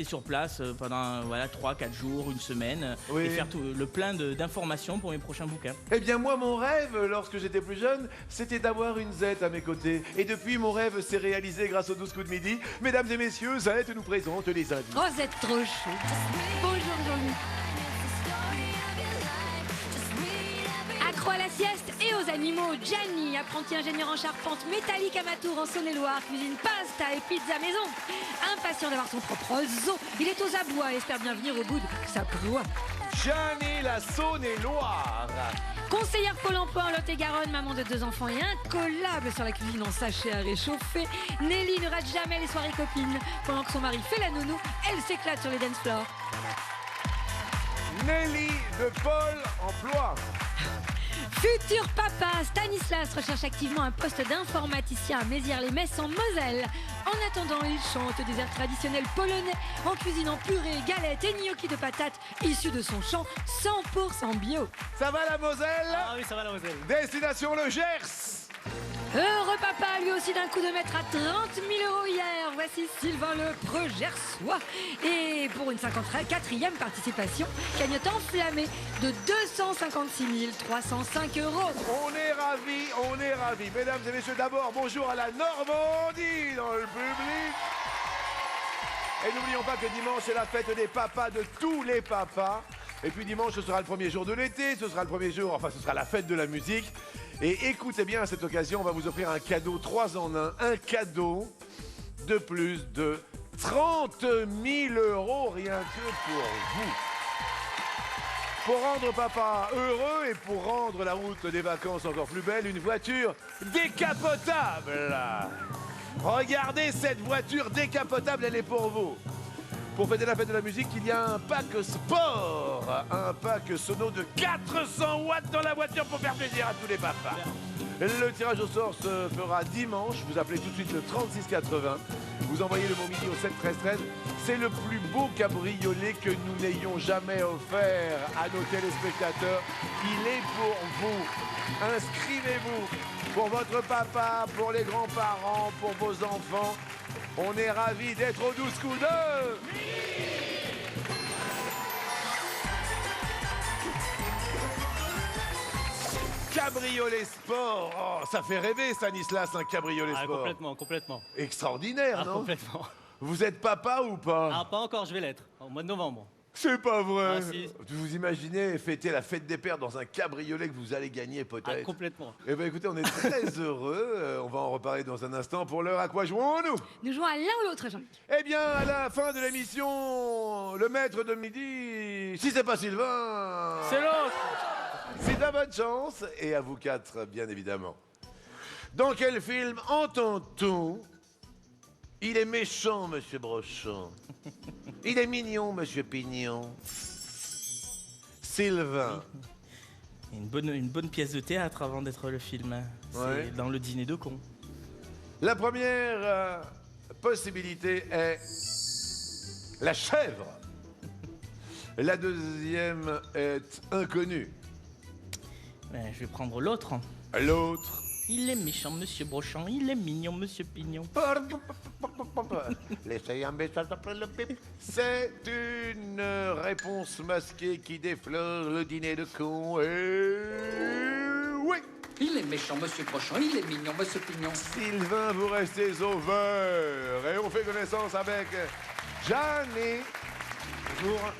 sur place pendant voilà, 3-4 jours, une semaine, Oui. et faire tout, le plein d'informations pour mes prochains bouquins. Eh bien moi, mon rêve, lorsque j'étais plus jeune, c'était d'avoir une Z à mes côtés. Et depuis, mon rêve s'est réalisé grâce aux 12 coups de midi. Mesdames et messieurs, Z nous présente les indices. Oh, vous êtes trop chou. Bonjour Jean-Luc. Accro à la sieste et aux animaux, Gianni, apprenti ingénieur en charpente métallique à Matour en Saône-et-Loire, cuisine pasta et pizza maison. Impatient d'avoir son propre zoo, il est aux abois et espère bien venir au bout de sa proie. Gianni, la Saône-et-Loire. Conseillère Pôle emploi en Lot-et-Garonne, maman de 2 enfants et incollable sur la cuisine en sachet à réchauffer, Nelly ne rate jamais les soirées copines. Pendant que son mari fait la nounou, elle s'éclate sur les dance floors. Nelly de Pôle emploi. Futur papa, Stanislas recherche activement un poste d'informaticien à Mézières-les-Messes en Moselle. En attendant, il chante des airs traditionnels polonais en cuisinant purée, galettes et gnocchis de patates issus de son champ 100% bio. Ça va la Moselle? Ah oui, ça va la Moselle. Destination le Gers. Heureux papa, lui aussi d'un coup de maître à 30 000 € hier. Voici Sylvain le Progersois. Et pour une 54e participation, cagnotte enflammée de 256 305 €. On est ravis. Mesdames et messieurs, d'abord, bonjour à la Normandie dans le public. Et n'oublions pas que dimanche, c'est la fête des papas, de tous les papas. Et puis dimanche, ce sera le premier jour de l'été, ce sera le premier jour, enfin, ce sera la fête de la musique. Et écoutez bien, à cette occasion, on va vous offrir un cadeau 3 en 1, un cadeau de plus de 30 000 € rien que pour vous. Pour rendre papa heureux et pour rendre la route des vacances encore plus belle, une voiture décapotable. Regardez cette voiture décapotable, elle est pour vous. Pour fêter la fête de la musique, il y a un pack sport, un pack sono de 400 watts dans la voiture pour faire plaisir à tous les papas. Le tirage au sort se fera dimanche. Vous appelez tout de suite le 3680. Vous envoyez le mot midi au 7 13 13. C'est le plus beau cabriolet que nous n'ayons jamais offert à nos téléspectateurs. Il est pour vous. Inscrivez-vous pour votre papa, pour les grands-parents, pour vos enfants. On est ravis d'être aux 12 coups de... Cabriolet sport. Oh, ça fait rêver, Stanislas, un cabriolet Ah, sport. complètement. Extraordinaire, Ah, non? complètement. Vous êtes papa ou pas? Ah, pas encore, je vais l'être, au mois de novembre. C'est pas vrai. Ah, si. Vous imaginez fêter la fête des pères dans un cabriolet que vous allez gagner Ah, peut-être? complètement. Eh bien écoutez, on est très heureux. On va en reparler dans un instant. Pour l'heure, à quoi jouons-nous? Nous jouons à l'un ou l'autre, Jean-Luc. Eh bien, à la fin de l'émission, le maître de midi, si c'est pas Sylvain, C'est l'autre. c'est à bonne chance, et à vous 4, bien évidemment. Dans quel film entend-on il est méchant, monsieur Brochon. Il est mignon, monsieur Pignon. Sylvain. Une bonne pièce de théâtre avant d'être le film. C'est Ouais. dans Le Dîner de cons. La première possibilité est la chèvre. La deuxième est inconnue. Ben, je vais prendre l'autre. L'autre. Il est méchant, monsieur Brochon. Il est mignon, monsieur Pignon. Laissez un message après le pip. C'est une réponse masquée qui déflore le dîner de cons. Et oui, Il est méchant, monsieur Brochon, il est mignon, monsieur Pignon. Sylvain, vous restez au vert. Et on fait connaissance avec Gianni, toujours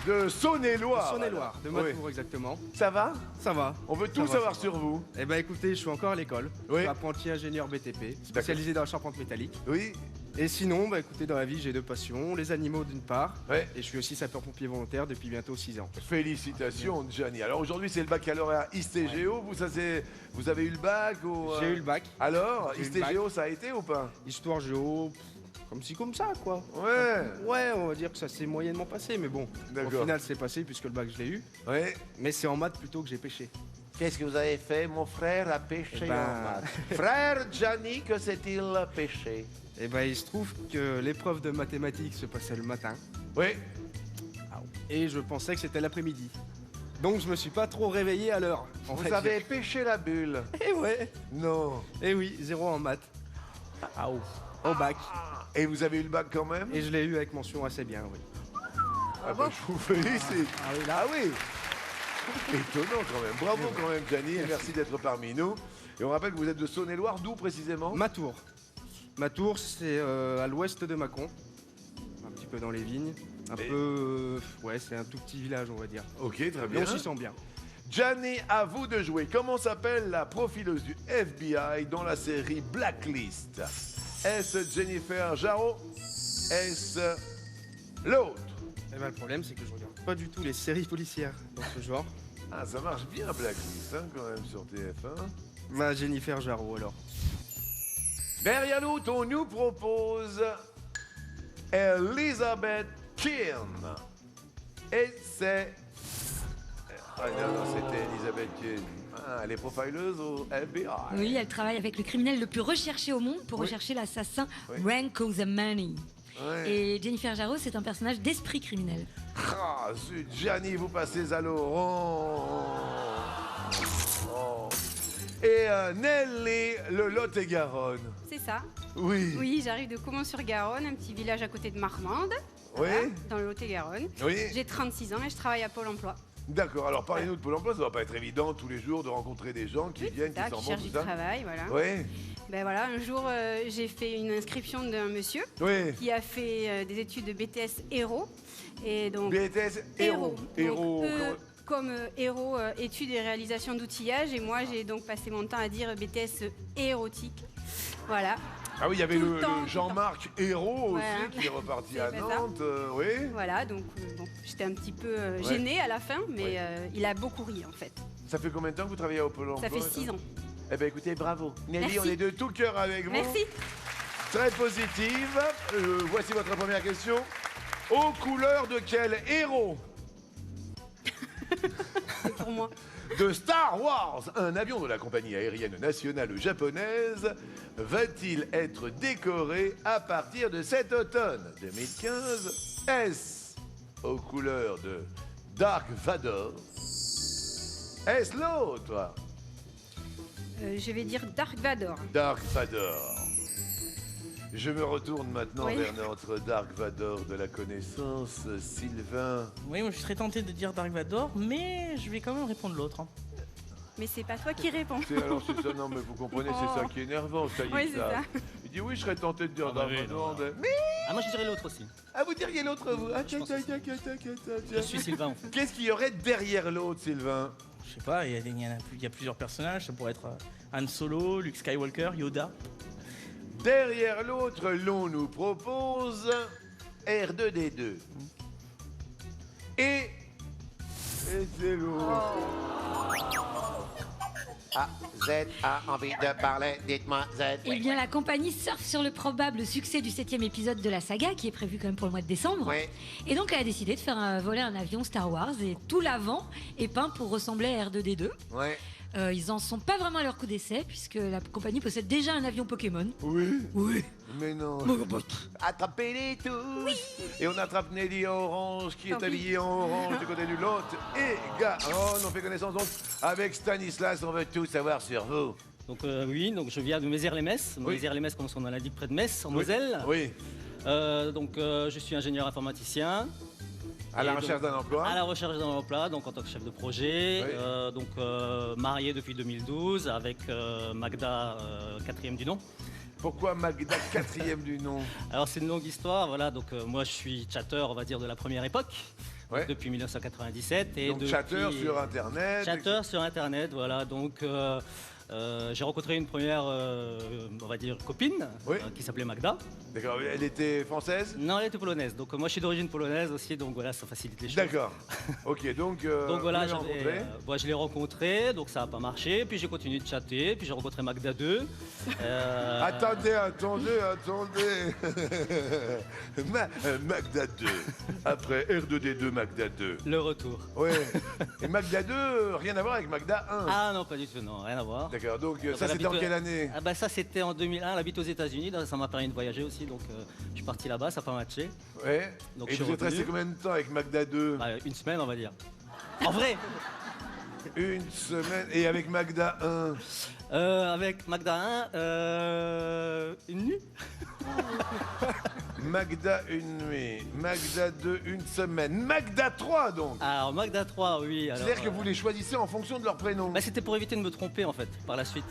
de Saône-et-Loire. Saône-et-Loire, de Oui. Matour exactement. Ça va? Ça va. On veut tout va, savoir ça va. sur vous. Eh ben écoutez, je suis encore à l'école. Oui. Je suis apprenti ingénieur BTP, spécialisé dans la charpente métallique. Oui. Et sinon, bah écoutez, dans la vie, j'ai 2 passions, les animaux d'une part, Ouais. et je suis aussi sapeur-pompier volontaire depuis bientôt 6 ans. Félicitations, Gianni. Alors aujourd'hui, c'est le baccalauréat ISTGO. Vous avez eu le bac ou, J'ai eu le bac. Alors, J'ai eu le ISTGO, ça a été ou pas? Histoire géo, comme ci comme ça quoi. Ouais. Ouais, on va dire que ça s'est moyennement passé, mais bon, au D'accord. final c'est passé puisque le bac je l'ai eu. Ouais. Mais c'est en maths plutôt que j'ai pêché. Qu'est-ce que vous avez fait? Mon frère a pêché Eh ben- en maths. Frère Gianni, que s'est-il pêché? Et ben il se trouve que l'épreuve de mathématiques se passait le matin, Oui. et je pensais que c'était l'après-midi. Donc je me suis pas trop réveillé à l'heure. on Vous va avez dire. pêché la bulle? Eh ouais. Non. Eh oui, 0 en maths. Ah, oh. Au bac. Et vous avez eu le bac quand même? Et je l'ai eu avec mention assez bien, oui. Ah bah, je vous félicite. Ah oui. Étonnant quand même. Bravo quand même, Gianni. Et merci d'être parmi nous. Et on rappelle que vous êtes de Saône-et-Loire. D'où précisément? Matour. Matour, c'est à l'ouest de Mâcon. Un petit peu dans les vignes. Un peu... ouais, c'est un tout petit village, on va dire. Ok, très Mais bien. on s'y sent bien. Gianni, à vous de jouer. Comment s'appelle la profileuse du FBI dans la série Blacklist? Est-ce Jennifer Jarreau? Est-ce l'autre? Eh ben, le problème, c'est que je regarde pas du tout les séries policières dans ce genre. Ah, ça marche bien Blacklist, hein, quand même, sur TF1. Ma Jennifer Jarreau, alors. Derrière nous, on nous propose Elizabeth Keane. Et c'est... Ah non, c'était Elizabeth Keane. Ah, elle est profileuse au FBI. Oui, elle travaille avec le criminel le plus recherché au monde pour rechercher l'assassin Ranko Zamani. Ouais. Et Jennifer Jarreau, c'est un personnage d'esprit criminel. Ah, zut, Gianni, vous passez à Laurent. Oh. Et Nelly, le Lot-et-Garonne. C'est ça. Oui. Oui, j'arrive de Caumont-sur-Garonne, un petit village à côté de Marmande, Oui. dans le Lot-et-Garonne. Oui. J'ai 36 ans et je travaille à Pôle emploi. D'accord, alors parlez-nous de Pôle emploi, ça va pas être évident tous les jours de rencontrer des gens qui viennent, Ça, qui s'en qui vont, cherchent tout du ça. travail, voilà. Oui. Ben voilà, un jour, j'ai fait une inscription d'un monsieur Oui. qui a fait des études de BTS Héros. Et donc, BTS Héros. Donc, Héros. comme héros, études et réalisation d'outillage. Et moi, j'ai donc passé mon temps à dire BTS érotique. Voilà. Ah oui, il y avait Tout le le temps, Jean-Marc Héros Voilà. aussi qui est reparti à C'est ça. Nantes. Oui. Voilà, donc bon, j'étais un petit peu gênée à la fin, mais il a beaucoup ri en fait. Ça fait combien de temps que vous travaillez au Pôle emploi? Ça fait 6 ans. Eh bien écoutez, bravo. Nelly, Merci. on est de tout cœur avec vous. Merci. Très positive. Voici votre première question. Aux couleurs de quel héros C'est pour moi. de Star Wars, un avion de la compagnie aérienne nationale japonaise va-t-il être décoré à partir de cet automne 2015? Est-ce aux couleurs de Dark Vador? Est-ce l'autre? Je vais dire Dark Vador. Dark Vador. Je me retourne maintenant Oui. vers notre Dark Vador de la connaissance, Sylvain. Oui, moi je serais tenté de dire Dark Vador, mais je vais quand même répondre l'autre. hein. Mais c'est pas toi qui réponds. Alors c'est ça, non mais vous comprenez, c'est ça qui est énervant, ça y est. Oui, c'est ça. Il dit oui, je serais tenté de dire Ah bah Dark oui, Vador. non. Mais Ah, moi je dirais l'autre aussi. ah, vous diriez l'autre, vous. Ah, Je pense aussi. Je tiens. suis Sylvain en fait. Qu'est-ce qu'il y aurait derrière l'autre, Sylvain? Je sais pas, il y a plusieurs personnages, ça pourrait être Han Solo, Luke Skywalker, Yoda. Derrière l'autre, l'on nous propose R2D2. Et c'est l'autre. Ah, Z a envie de parler, dites-moi Z. Eh bien, la compagnie surfe sur le probable succès du 7e épisode de la saga, qui est prévu quand même pour le mois de décembre. Oui. Et donc, elle a décidé de faire voler un avion Star Wars, et tout l'avant est peint pour ressembler à R2D2. Ouais. Ils en sont pas vraiment à leur coup d'essai, puisque la compagnie possède déjà un avion Pokémon. Oui. Oui. Mais non. Attrapez-les tous. Et on attrape Nelly en orange qui est Tant pis. habillée en orange du côté du Lot. Et Garonne, on fait connaissance donc avec Stanislas, on veut tout savoir sur vous. Donc oui, donc je viens de Mézières-les-Messes. Oui. Mézières-les-Messes, comme son nom l'indique, près de Metz, en Oui. Moselle. Oui. Je suis ingénieur informaticien. À la Et recherche donc, d'un emploi. À la recherche d'un emploi, donc en tant que chef de projet. Oui. Marié depuis 2012 avec Magda, 4e du nom. Pourquoi Magda, 4e du nom? Alors c'est une longue histoire, voilà. Donc moi je suis chatter, on va dire, de la première époque, Ouais. depuis 1997. Et Donc depuis- chatter sur Internet. Chatter sur Internet, voilà. Donc j'ai rencontré une première, on va dire, copine Oui. qui s'appelait Magda. D'accord, elle était française? Non, elle était polonaise. Donc moi je suis d'origine polonaise aussi, donc voilà, ça facilite les choses. D'accord. Ok, donc, Donc voilà, vous l'avez rencontrée. je l'ai rencontré, donc ça n'a pas marché. Puis j'ai continué de chatter, puis j'ai rencontré Magda 2. Attendez. Magda 2. Après R2D2, Magda 2. Le retour. Ouais. Et Magda 2, rien à voir avec Magda 1. Ah non, pas du tout, non, rien à voir. D'accord, donc Donc, ça elle c'était en habite- quelle année? Ah bah ça c'était en 2001, elle habite aux États-Unis, donc ça m'a permis de voyager aussi, donc je suis parti là-bas, ça n'a pas matché. Ouais. Donc, Et je suis vous êtes resté revenu. combien de temps avec Magda 2? Bah, une semaine on va dire. En vrai. Une semaine. Et avec Magda 1? Avec Magda 1, une nuit. Magda, une nuit. Magda 2, une semaine. Magda 3, donc. Alors, Magda 3, oui. alors, C'est-à-dire que vous les choisissez en fonction de leur prénom. Bah, c'était pour éviter de me tromper, en fait, par la suite.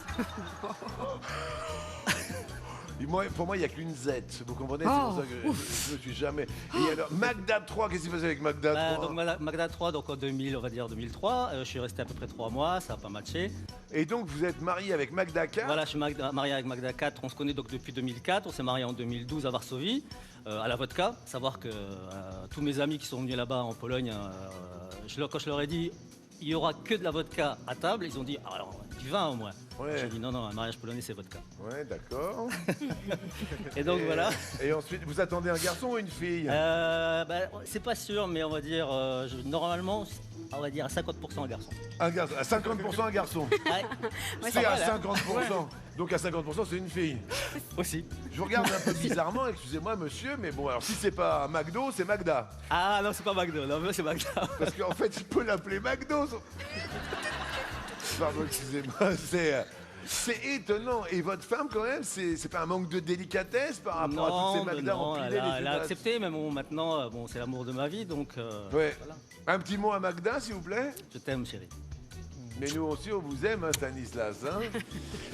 Et moi, pour moi, il n'y a qu'une Z. Vous comprenez? C'est Oh, pour ça que je ne suis jamais. Et alors, Magda 3, qu'est-ce qui se passe avec Magda 3? Donc, Magda 3, donc en 2000, on va dire 2003. Je suis resté à peu près 3 mois, ça n'a pas matché. Et donc, vous êtes marié avec Magda 4? Voilà, je suis marié avec Magda 4. On se connaît donc depuis 2004. On s'est marié en 2012 à Varsovie, à la vodka. Savoir que tous mes amis qui sont venus là-bas en Pologne, quand je leur ai dit il y aura que de la vodka à table, ils ont dit ah, alors du vin au moins. Ouais. J'ai dit non, un mariage polonais c'est vodka. Ouais, d'accord. Et donc voilà. Et ensuite, vous attendez un garçon ou une fille? C'est pas sûr, mais on va dire normalement, on va dire à 50% un garçon. Un garçon, à 50% un garçon. Ouais. C'est à 50%. Donc à 50%, c'est une fille. Aussi. Je vous regarde un peu bizarrement, excusez-moi monsieur, mais bon, alors si c'est pas McDo, c'est Magda. Ah non, c'est pas McDo, non, c'est Magda. Parce qu'en fait, il peut l'appeler McDo. Pardon, excusez-moi, c'est étonnant. Et votre femme, quand même, c'est pas un manque de délicatesse par rapport à toutes ces Magdas empilées, elle a accepté, mais bon, maintenant, c'est l'amour de ma vie, donc. Ouais. Voilà. Un petit mot à Magda, s'il vous plaît. Je t'aime, chérie. Mais nous aussi, on vous aime, hein, Stanislas. Hein.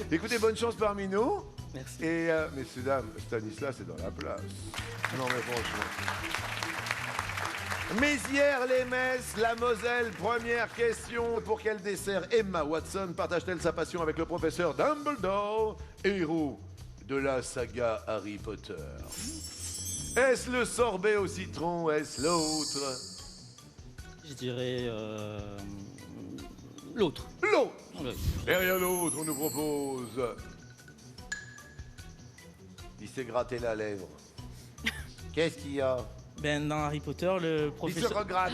Écoutez, bonne chance parmi nous. Merci. Et, messieurs, dames, Stanislas est dans la place. Non, mais franchement. Mézières-les-Messes, la Moselle, première question. Pour quel dessert Emma Watson partage-t-elle sa passion avec le professeur Dumbledore, héros de la saga Harry Potter? Est-ce le sorbet au citron? Est-ce l'autre? Je dirais l'autre. L'autre. Ouais. Et rien d'autre, on nous propose. Il s'est gratté la lèvre. Qu'est-ce qu'il y a? Ben, dans Harry Potter, le Il se professeur, regratte.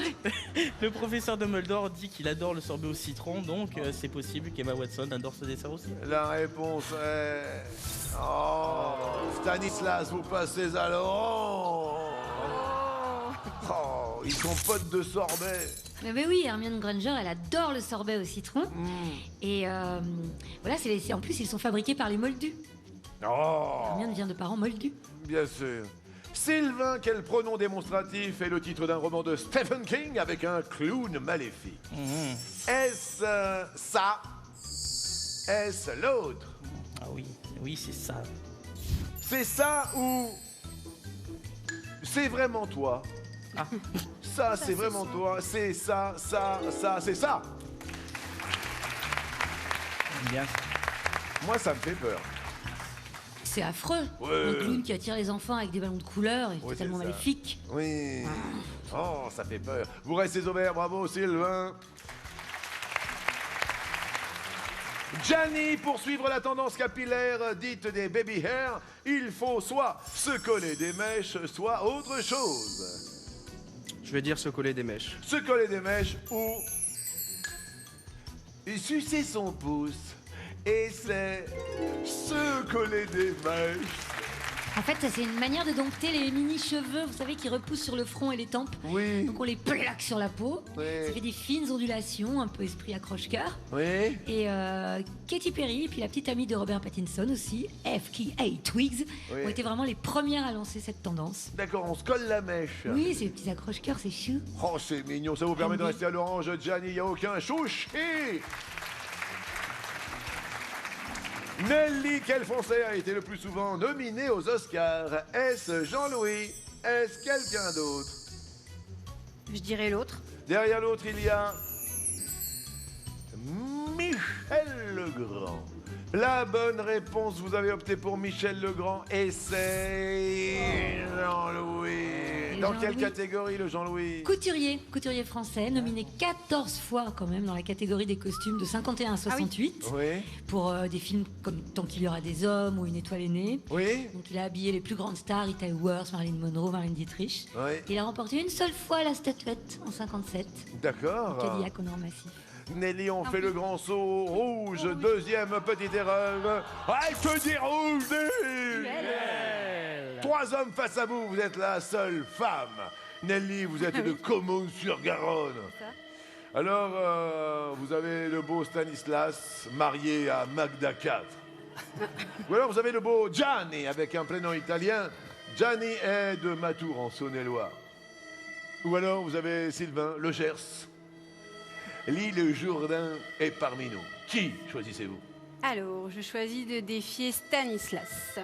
le professeur Dumbledore dit qu'il adore le sorbet au citron, donc c'est possible qu'Emma Watson adore ce dessert aussi. La réponse est... Oh, Stanislas, vous passez à Laurent. Oh, ils sont potes de sorbet. Mais oui, Hermione Granger, elle adore le sorbet au citron. Et voilà, en plus, ils sont fabriqués par les Moldus. Oh, Hermione vient de parents Moldus. bien sûr. Sylvain, quel pronom démonstratif est le titre d'un roman de Stephen King avec un clown maléfique? Est-ce ça? Est-ce l'autre? Ah oui, c'est ça. C'est ça ou c'est vraiment toi? Ah. Ça, c'est vraiment toi. C'est ça, c'est ça. Bien. Moi, ça me fait peur. C'est affreux. Ouais. Un clown qui attire les enfants avec des ballons de couleur et Ouais, totalement c'est ça. maléfique. Oui. Oh, ça fait peur. Vous restez au vert, bravo Sylvain. Gianni, pour suivre la tendance capillaire dite des baby hair, il faut soit se coller des mèches, soit autre chose. Je vais dire se coller des mèches. Se coller des mèches ou sucer son pouce. Et c'est se coller des mèches. En fait, c'est une manière de dompter les mini-cheveux, vous savez, qui repoussent sur le front et les tempes. Oui. Donc on les plaque sur la peau. Oui. Ça fait des fines ondulations, un peu esprit accroche-cœur. Oui. Et Katy Perry, et puis la petite amie de Robert Pattinson aussi, FKA Twigs, Oui. ont été vraiment les premières à lancer cette tendance. D'accord, on se colle la mèche. Oui, ces petits accroche-cœur, c'est chou. Oh, c'est mignon, ça vous permet de Oui. rester à l'orange, Gianni, il n'y a aucun chouchi. Nelly, quel Français a été le plus souvent nominé aux Oscars? Est-ce Jean-Louis? Est-ce quelqu'un d'autre? Je dirais l'autre. Derrière l'autre, il y a Michel Legrand. La bonne réponse, vous avez opté pour Michel Legrand et c'est Jean-Louis. Dans quelle Jean-Louis. catégorie le Jean-Louis? Couturier français, nominé 14 fois quand même dans la catégorie des costumes de 51 à 68 Oui, pour des films comme Tant qu'il y aura des hommes ou Une étoile est née. oui, Donc il a habillé les plus grandes stars, Rita Hayworth, Marilyn Monroe, Marlene Dietrich. oui. Il a remporté une seule fois la statuette en 57, D'accord. Cadillac au Nord Massif. Nelly, on fait le grand saut rouge. Deuxième petite erreur. Ah, que dire rouge? Trois hommes face à vous, vous êtes la seule femme. Nelly, vous êtes de Comaux-sur-Garonne. Alors, vous avez le beau Stanislas, marié à Magda 4. Ou alors vous avez le beau Gianni avec un prénom italien. Gianni est de Matour en Saône-et-Loire. Ou alors vous avez Sylvain, le Gers. L'île Jourdain est parmi nous. Qui choisissez-vous? Alors, je choisis de défier Stanislas.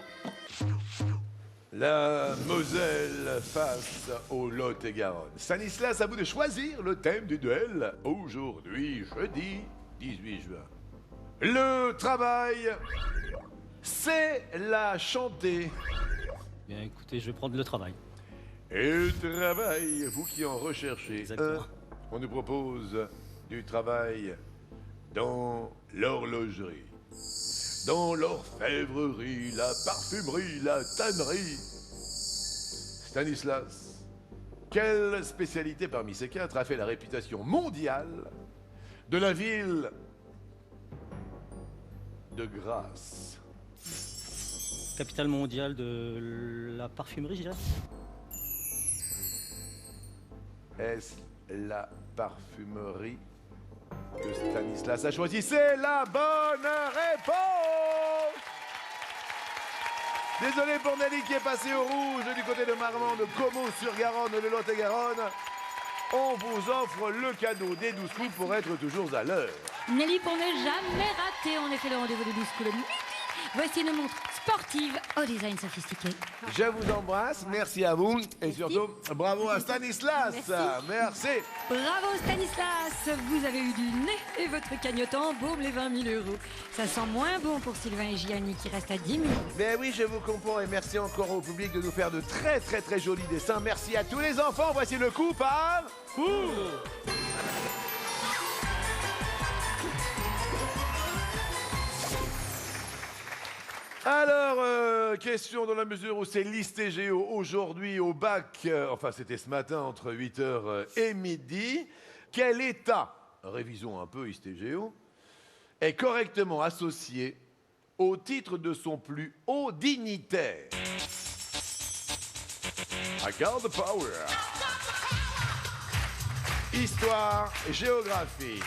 La Moselle face au Lot-et-Garonne. Stanislas, à vous de choisir le thème du duel aujourd'hui, jeudi 18 juin. Le travail, c'est la chanter. Bien, écoutez, je vais prendre le travail. Et le travail, vous qui en recherchez Exactement. on nous propose du travail dans l'horlogerie, dans l'orfèvrerie, la parfumerie, la tannerie. Stanislas, quelle spécialité parmi ces quatre a fait la réputation mondiale de la ville de Grasse? Capitale mondiale de la parfumerie, je dirais. Est-ce la parfumerie que Stanislas a choisi? C'est la bonne réponse! Désolé pour Nelly qui est passée au rouge du côté de Marmande, de Comaux-sur-Garonne, de Lot-et-Garonne. On vous offre le cadeau des 12 coups pour être toujours à l'heure. Nelly, pour ne jamais rater en effet le rendez-vous de 12 coups le midi, voici une montre sportive au design sophistiqué. Je vous embrasse, merci à vous et surtout bravo à Stanislas. Merci. Bravo Stanislas, vous avez eu du nez et votre cagnotte embaume les 20 000 €. Ça sent moins bon pour Sylvain et Gianni qui restent à 10 000. Ben oui, je vous comprends et merci encore au public de nous faire de très très très jolis dessins. Merci à tous les enfants, voici le coup par... Alors, question dans la mesure où c'est l'IST Géo aujourd'hui au bac, enfin c'était ce matin entre 8h et midi. Quel état, révisons un peu IST Géo, est correctement associé au titre de son plus haut dignitaire? I got the power. Histoire, géographie.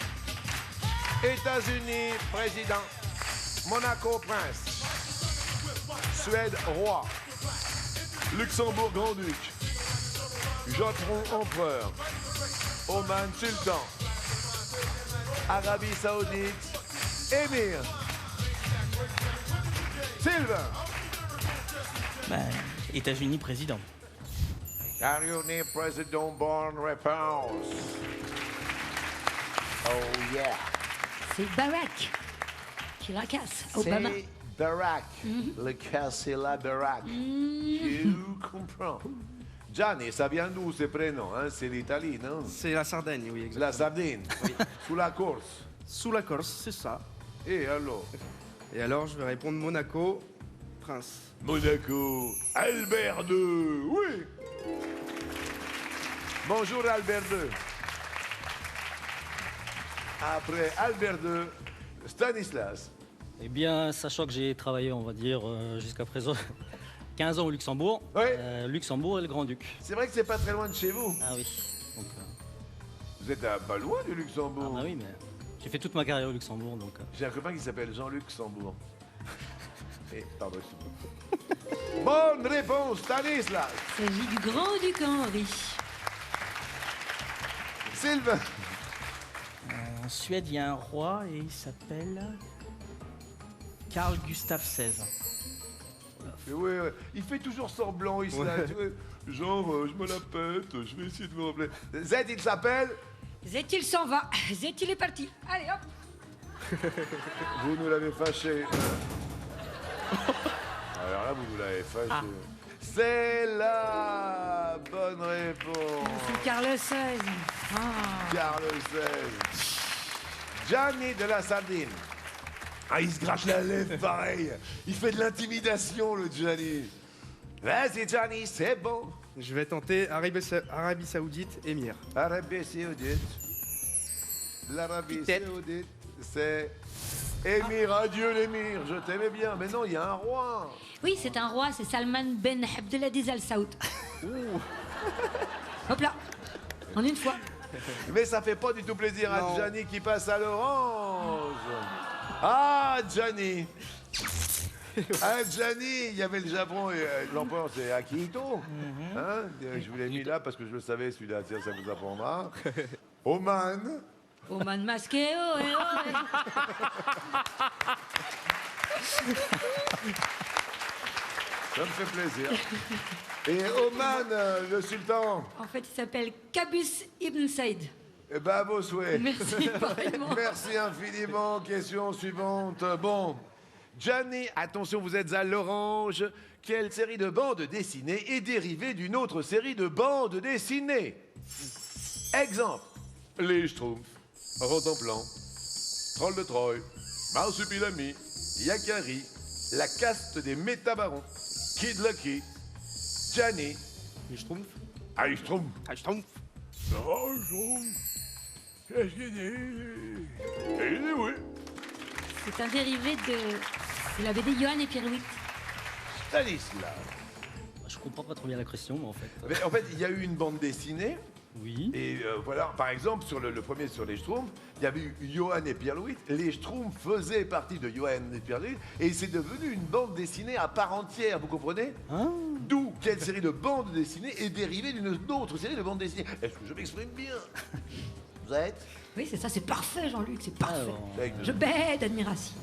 États-Unis, président. Monaco, prince. Suède, roi. Luxembourg, grand-duc. Japon, empereur. Oman, sultan. Arabie Saoudite, émir. Sylvain. Ben, États-Unis président. États-Unis président, bonne réponse. Oh yeah. C'est Barack qui la casse, Obama. C'est Barack. Le cas, c'est la Barack. Tu comprends. Gianni, ça vient d'où ces prénoms, hein? C'est l'Italie, non? C'est la Sardaigne, oui, exactement. La Sardine. Sous la Corse. Sous la Corse, c'est ça. Et alors? Et alors, je vais répondre Monaco, Prince. Monaco, Albert II, oui. Bonjour Albert II. Après Albert II, Stanislas. Eh bien, sachant que j'ai travaillé, on va dire, jusqu'à présent 15 ans au Luxembourg. Oui. Luxembourg et le Grand-Duc. C'est vrai que c'est pas très loin de chez vous. Ah oui. Donc, Vous êtes pas loin du ah Luxembourg. bah oui, mais j'ai fait toute ma carrière au Luxembourg, donc... J'ai un copain qui s'appelle Jean-Luc Sambourg. Et pardon, excuse-moi. Bonne réponse, Stanislas. Il s'agit du grand-duc Henri. Sylvain. En Suède, il y a un roi et il s'appelle Carl Gustaf XVI. Oui, il fait toujours semblant, il se la- tu vois, genre, je me la pète, je vais essayer de me rappeler. Z, il s'appelle. Zétil s'en va, Zétil est parti. Allez hop. Vous nous l'avez fâché. Alors là, vous nous l'avez fâché. C'est la bonne réponse. C'est Carl XVI. Ah. Carl XVI. Gianni de la Sardine. Ah, il se grache la lèvre pareil. Il fait de l'intimidation, le Gianni. Vas-y, Gianni, c'est bon. Je vais tenter Arabie Saoudite, Émir. Arabie Saoudite. L'Arabie Saoudite, c'est Émir. Adieu l'émir. Je t'aimais bien. Mais non, il y a un roi. Oui, c'est un roi, c'est Salman Ben Abdelaziz Al Saoud. Hop là, en une fois. Mais ça fait pas du tout plaisir à Non. Gianni qui passe à l'orange. Ah, Gianni. Ah, Gianni, il y avait le Japon et l'empereur, c'est Akihito. Hein, je vous l'ai mis là parce que je le savais, celui-là, tiens, ça vous apprendra. Oman. Oman masqué, oh, eh, oh, eh. Ça me fait plaisir. Et Oman, le sultan. En fait, il s'appelle Qaboos Ibn Said. Eh ben, à vos souhaits. Merci, pareillement. Merci infiniment. Question suivante. Bon, Gianni, attention, vous êtes à l'orange. Quelle série de bandes dessinées est dérivée d'une autre série de bandes dessinées? Exemple, les Schtroumpfs, Rotenplan, Troll de Troy, Marsupilami, Yakari, la caste des métabarons, Kid Lucky, Gianni, Les Schtroumpfs. Ah, Schtroumpf. Ah, Schtroumpf. Oh, Schtroumpf. Qu'est-ce qu'il dit? Il dit oui. C'est un dérivé de la BD Johan et Pierre-Louis. Stanislas. Je comprends pas trop bien la question, mais en fait. Mais en fait, il y a eu une bande dessinée. Oui. Et voilà, par exemple, sur le premier, sur les Schtroumpfs, il y avait eu Johan et Pierre-Louis. Les Schtroumpfs faisaient partie de Johan et Pierre-Louis. Et c'est devenu une bande dessinée à part entière, vous comprenez? D'où quelle série de bandes dessinées est dérivée d'une autre série de bandes dessinées. Est-ce que je m'exprime bien? Vous êtes? Oui, c'est ça, c'est parfait, Jean-Luc, c'est parfait. Alors, Je baie d'admiration.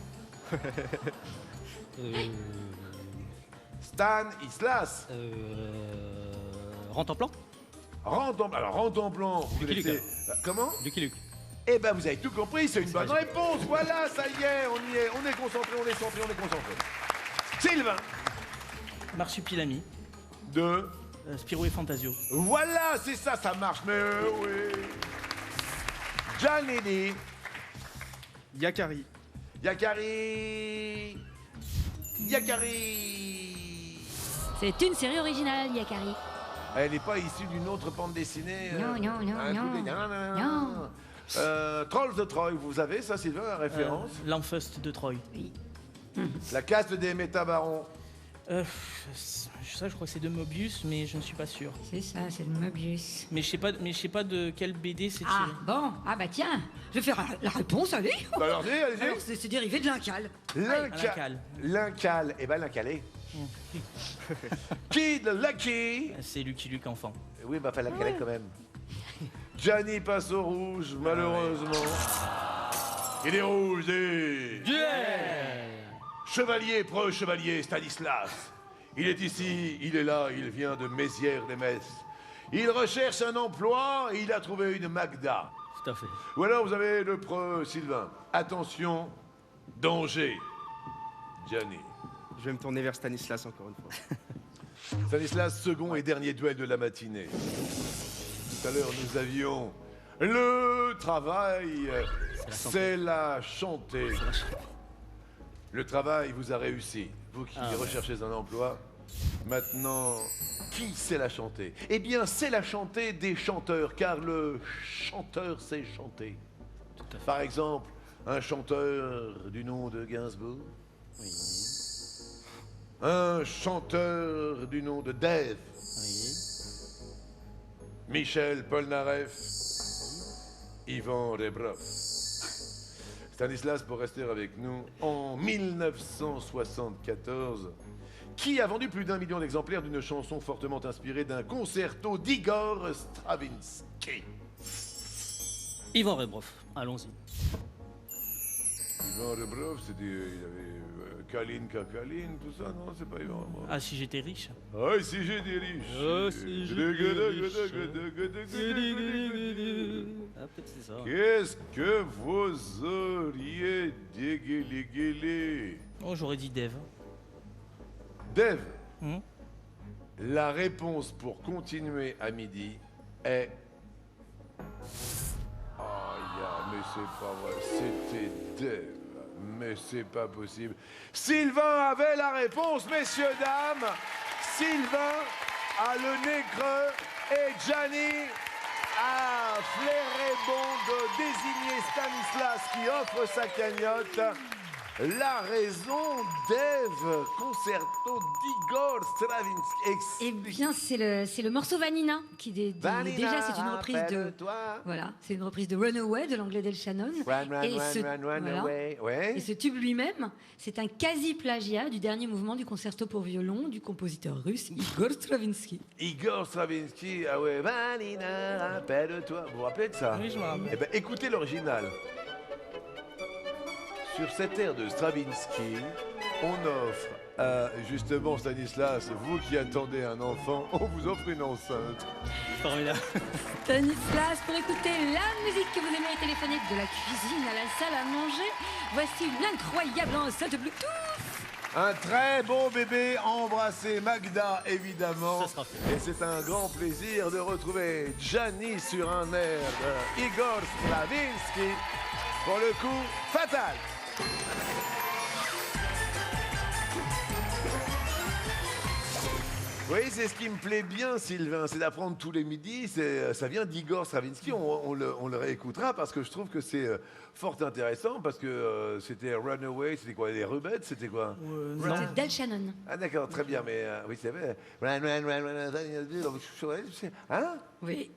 Stanislas. Rentre en plan Alors, rentre en plan. Vous Lucky connaissez- Luke. Comment? Lucky Luke. Eh ben, vous avez tout compris, c'est une bonne réponse. Voilà, ça y est, on y est. On est concentré, on est centré, on est concentré. Sylvain. Marsupilami, De. Spirou et Fantasio. Voilà, c'est ça, ça marche, mais oui. Giannini. Yakari. Yakari. Yakari. C'est une série originale, Yakari. Elle n'est pas issue d'une autre bande dessinée. Non, non, non, un non. truc de- Non. Trolls de Troy, vous avez ça, Sylvain, la référence? L'Enfust de Troy. La caste des métabarons. Ça, je crois que c'est de Mobius, mais je ne suis pas sûr. C'est ça, c'est le Mobius. Mais je sais pas de quelle BD c'est Ah, tiré. bon. Ah, bah tiens, je vais faire la réponse, allez. Bah alors, allez-y. Alors, c'est dérivé de l'Incal. L'Incal. L'Incal. Eh ben, l'Incalé. Kid Lucky. C'est Lucky Luke enfant. Oui, bah, enfin, l'Incalé quand même. Gianni passe au rouge, malheureusement. Il est rouge et... Chevalier, chevalier Stanislas. Il est ici, il est là, il vient de Mézières-les-Messes. Il recherche un emploi et il a trouvé une Magda. Tout à fait. Ou alors vous avez le Sylvain. Attention, danger. Gianni. Je vais me tourner vers Stanislas encore une fois. Stanislas, second et dernier duel de la matinée. Tout à l'heure, nous avions le travail, c'est la chanter. Le travail vous a réussi. Vous qui recherchez un emploi, maintenant, qui sait la chanter? Eh bien, c'est la chanter des chanteurs, car le chanteur sait chanter. Par exemple, un chanteur du nom de Gainsbourg. Oui. Un chanteur du nom de Dave. Oui. Michel Polnareff. Yvan Rebrov. Stanislas, pour rester avec nous, en 1974, qui a vendu plus d'1 million d'exemplaires d'une chanson fortement inspirée d'un concerto d'Igor Stravinsky? Yvan Rebrov, allons-y. Yvan Rebrov, il avait Kaline, Kakaline, tout ça, non? C'est pas Yvan Rebrov. Ah, si j'étais riche. Ah, si j'ai des riches. Ah, si j'étais riche. Ah, peut-être c'est ça. Qu'est-ce que vous auriez dégueulé? Oh, j'aurais dit Dev. Dave, Hmm. la réponse pour continuer à midi est... mais c'est pas vrai, c'était Dave. Mais c'est pas possible. Sylvain avait la réponse, messieurs, dames. Sylvain a le nez creux et Gianni a flairé bon de désigner Stanislas qui offre sa cagnotte. La raison d'Ève, concerto d'Igor Stravinsky. Eh bien, c'est le morceau Vanina qui Vanina, déjà c'est une reprise de rappelle-toi. voilà, c'est une reprise de Runaway de l'anglais d'El Shannon. Run, Et ce- run, voilà. away. Ouais. Et ce tube lui-même, c'est un quasi-plagiat du dernier mouvement du concerto pour violon du compositeur russe Igor Stravinsky. Igor Stravinsky, ah ouais, Vanina, rappelle-toi. Vous vous rappelez de ça? Oui, je me rappelle. Eh ben, écoutez l'original. Sur cette air de Stravinsky, on offre à, justement, Stanislas, vous qui attendez un enfant, on vous offre une enceinte. Formidable. Stanislas, pour écouter la musique que vous aimez téléphoner de la cuisine à la salle à manger, voici une incroyable enceinte Bluetooth. Un très beau bébé, embrassez Magda, évidemment. Ça sera fait. Et c'est un grand plaisir de retrouver Gianni sur un air de Igor Stravinsky. Pour le coup, fatal. Oui, c'est ce qui me plaît bien, Sylvain, c'est d'apprendre tous les midis. Ça vient d'Igor Stravinsky. On le réécoutera parce que je trouve que c'est fort intéressant parce que c'était Runaway, c'était quoi, les Rubettes, c'était quoi? C'est d'El Shannon. Ah d'accord, très bien, mais oui, c'est vrai. Hein? Oui.